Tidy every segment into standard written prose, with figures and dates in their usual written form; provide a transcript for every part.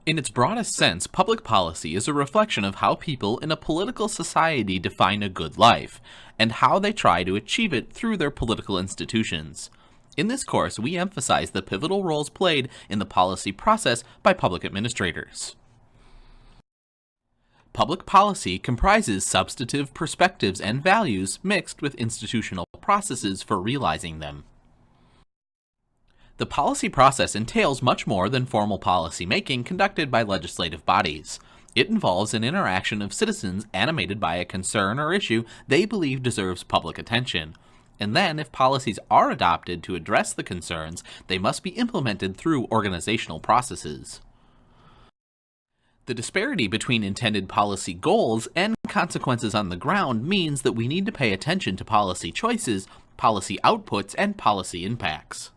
In its broadest sense, public policy is a reflection of how people in a political society define a good life, and how they try to achieve it through their political institutions. In this course, we emphasize the pivotal roles played in the policy process by public administrators. Public policy comprises substantive perspectives and values mixed with institutional processes for realizing them. The policy process entails much more than formal policy making conducted by legislative bodies. It involves an interaction of citizens animated by a concern or issue they believe deserves public attention. And then, if policies are adopted to address the concerns, they must be implemented through organizational processes. The disparity between intended policy goals and consequences on the ground means that we need to pay attention to policy choices, policy outputs, and policy impacts.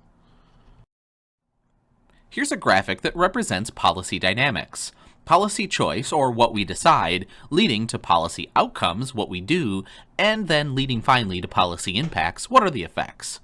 Here's a graphic that represents policy dynamics. Policy choice, or what we decide, leading to policy outcomes, what we do, and then leading finally to policy impacts, what are the effects?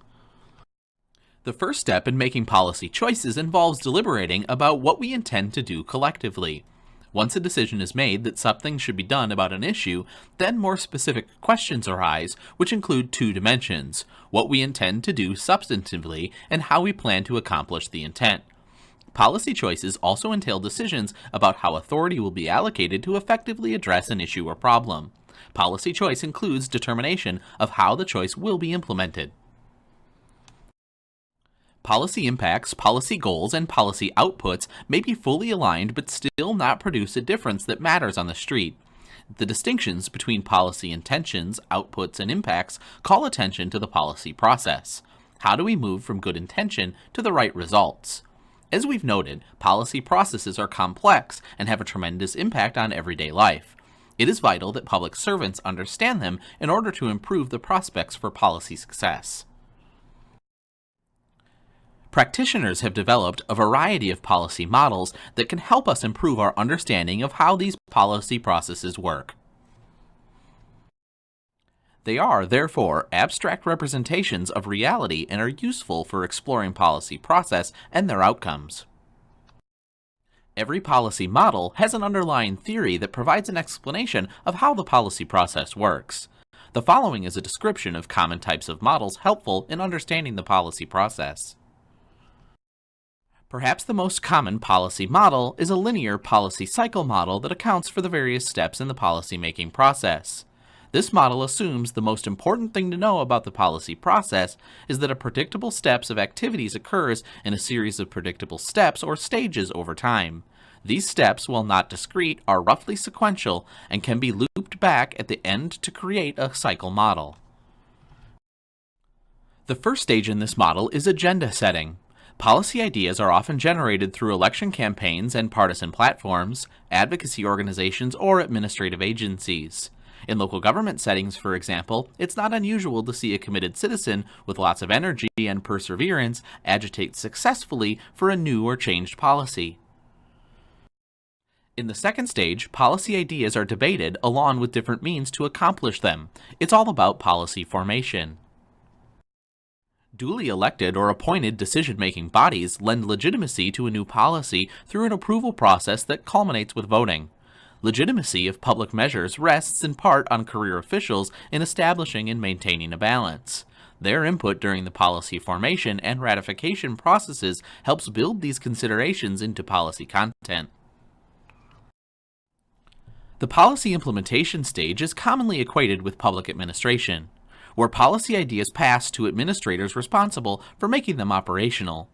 The first step in making policy choices involves deliberating about what we intend to do collectively. Once a decision is made that something should be done about an issue, then more specific questions arise, which include two dimensions: what we intend to do substantively and how we plan to accomplish the intent. Policy choices also entail decisions about how authority will be allocated to effectively address an issue or problem. Policy choice includes determination of how the choice will be implemented. Policy impacts, policy goals, and policy outputs may be fully aligned but still not produce a difference that matters on the street. The distinctions between policy intentions, outputs, and impacts call attention to the policy process. How do we move from good intention to the right results? As we've noted, policy processes are complex and have a tremendous impact on everyday life. It is vital that public servants understand them in order to improve the prospects for policy success. Practitioners have developed a variety of policy models that can help us improve our understanding of how these policy processes work. They are, therefore, abstract representations of reality and are useful for exploring policy process and their outcomes. Every policy model has an underlying theory that provides an explanation of how the policy process works. The following is a description of common types of models helpful in understanding the policy process. Perhaps the most common policy model is a linear policy cycle model that accounts for the various steps in the policy-making process. This model assumes the most important thing to know about the policy process is that a predictable steps of activities occurs in a series of predictable steps or stages over time. These steps, while not discrete, are roughly sequential and can be looped back at the end to create a cycle model. The first stage in this model is agenda setting. Policy ideas are often generated through election campaigns and partisan platforms, advocacy organizations, or administrative agencies. In local government settings, for example, it's not unusual to see a committed citizen with lots of energy and perseverance agitate successfully for a new or changed policy. In the second stage, policy ideas are debated along with different means to accomplish them. It's all about policy formation. Duly elected or appointed decision-making bodies lend legitimacy to a new policy through an approval process that culminates with voting. Legitimacy of public measures rests in part on career officials in establishing and maintaining a balance. Their input during the policy formation and ratification processes helps build these considerations into policy content. The policy implementation stage is commonly equated with public administration, where policy ideas pass to administrators responsible for making them operational.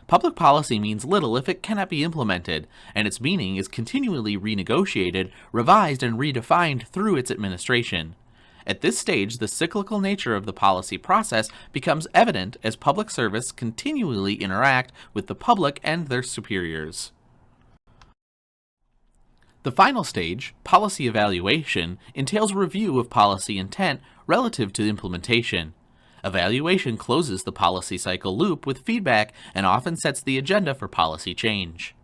Public policy means little if it cannot be implemented, and its meaning is continually renegotiated, revised, and redefined through its administration. At this stage, the cyclical nature of the policy process becomes evident as public servants continually interact with the public and their superiors. The final stage, policy evaluation, entails review of policy intent relative to implementation. Evaluation closes the policy cycle loop with feedback and often sets the agenda for policy change.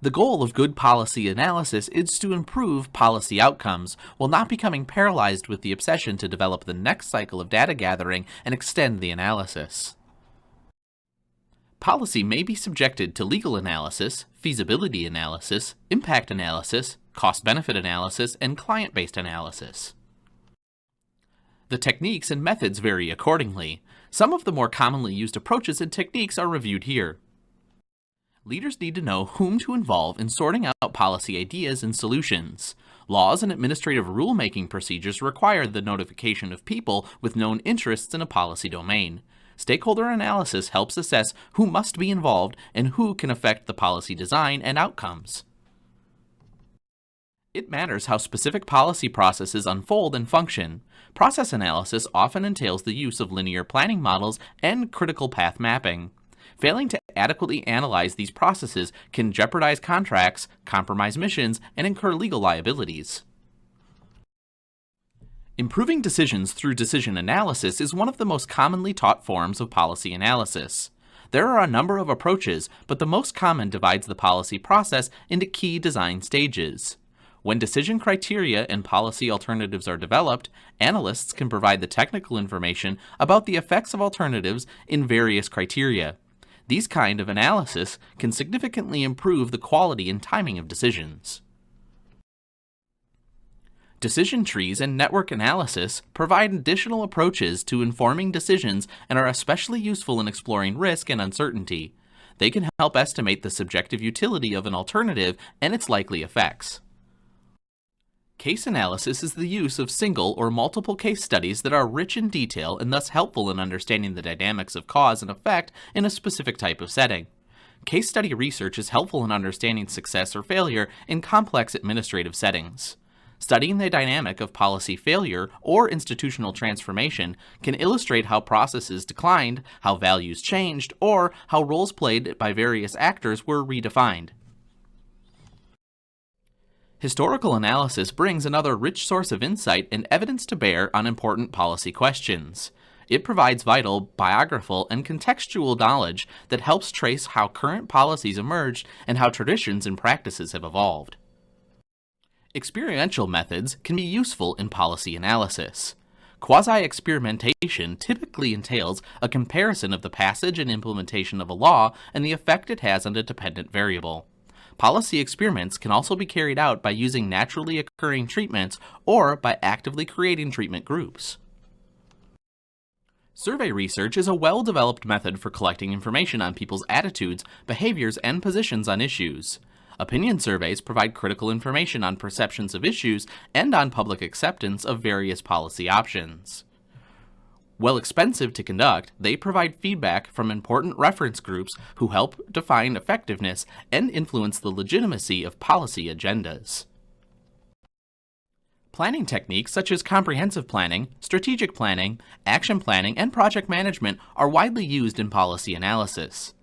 The goal of good policy analysis is to improve policy outcomes while not becoming paralyzed with the obsession to develop the next cycle of data gathering and extend the analysis. Policy may be subjected to legal analysis, feasibility analysis, impact analysis, cost-benefit analysis, and client-based analysis. The techniques and methods vary accordingly. Some of the more commonly used approaches and techniques are reviewed here. Leaders need to know whom to involve in sorting out policy ideas and solutions. Laws and administrative rulemaking procedures require the notification of people with known interests in a policy domain. Stakeholder analysis helps assess who must be involved and who can affect the policy design and outcomes. It matters how specific policy processes unfold and function. Process analysis often entails the use of linear planning models and critical path mapping. Failing to adequately analyze these processes can jeopardize contracts, compromise missions, and incur legal liabilities. Improving decisions through decision analysis is one of the most commonly taught forms of policy analysis. There are a number of approaches, but the most common divides the policy process into key design stages. When decision criteria and policy alternatives are developed, analysts can provide the technical information about the effects of alternatives in various criteria. These kind of analysis can significantly improve the quality and timing of decisions. Decision trees and network analysis provide additional approaches to informing decisions and are especially useful in exploring risk and uncertainty. They can help estimate the subjective utility of an alternative and its likely effects. Case analysis is the use of single or multiple case studies that are rich in detail and thus helpful in understanding the dynamics of cause and effect in a specific type of setting. Case study research is helpful in understanding success or failure in complex administrative settings. Studying the dynamic of policy failure or institutional transformation can illustrate how processes declined, how values changed, or how roles played by various actors were redefined. Historical analysis brings another rich source of insight and evidence to bear on important policy questions. It provides vital, biographical, and contextual knowledge that helps trace how current policies emerged and how traditions and practices have evolved. Experiential methods can be useful in policy analysis. Quasi-experimentation typically entails a comparison of the passage and implementation of a law and the effect it has on a dependent variable. Policy experiments can also be carried out by using naturally occurring treatments or by actively creating treatment groups. Survey research is a well-developed method for collecting information on people's attitudes, behaviors, and positions on issues. Opinion surveys provide critical information on perceptions of issues and on public acceptance of various policy options. While expensive to conduct, they provide feedback from important reference groups who help define effectiveness and influence the legitimacy of policy agendas. Planning techniques such as comprehensive planning, strategic planning, action planning, and project management are widely used in policy analysis.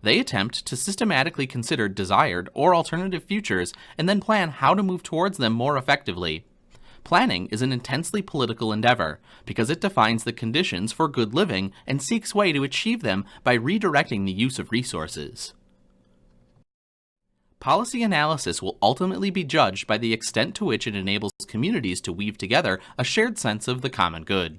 They attempt to systematically consider desired or alternative futures and then plan how to move towards them more effectively. Planning is an intensely political endeavor because it defines the conditions for good living and seeks way to achieve them by redirecting the use of resources. Policy analysis will ultimately be judged by the extent to which it enables communities to weave together a shared sense of the common good.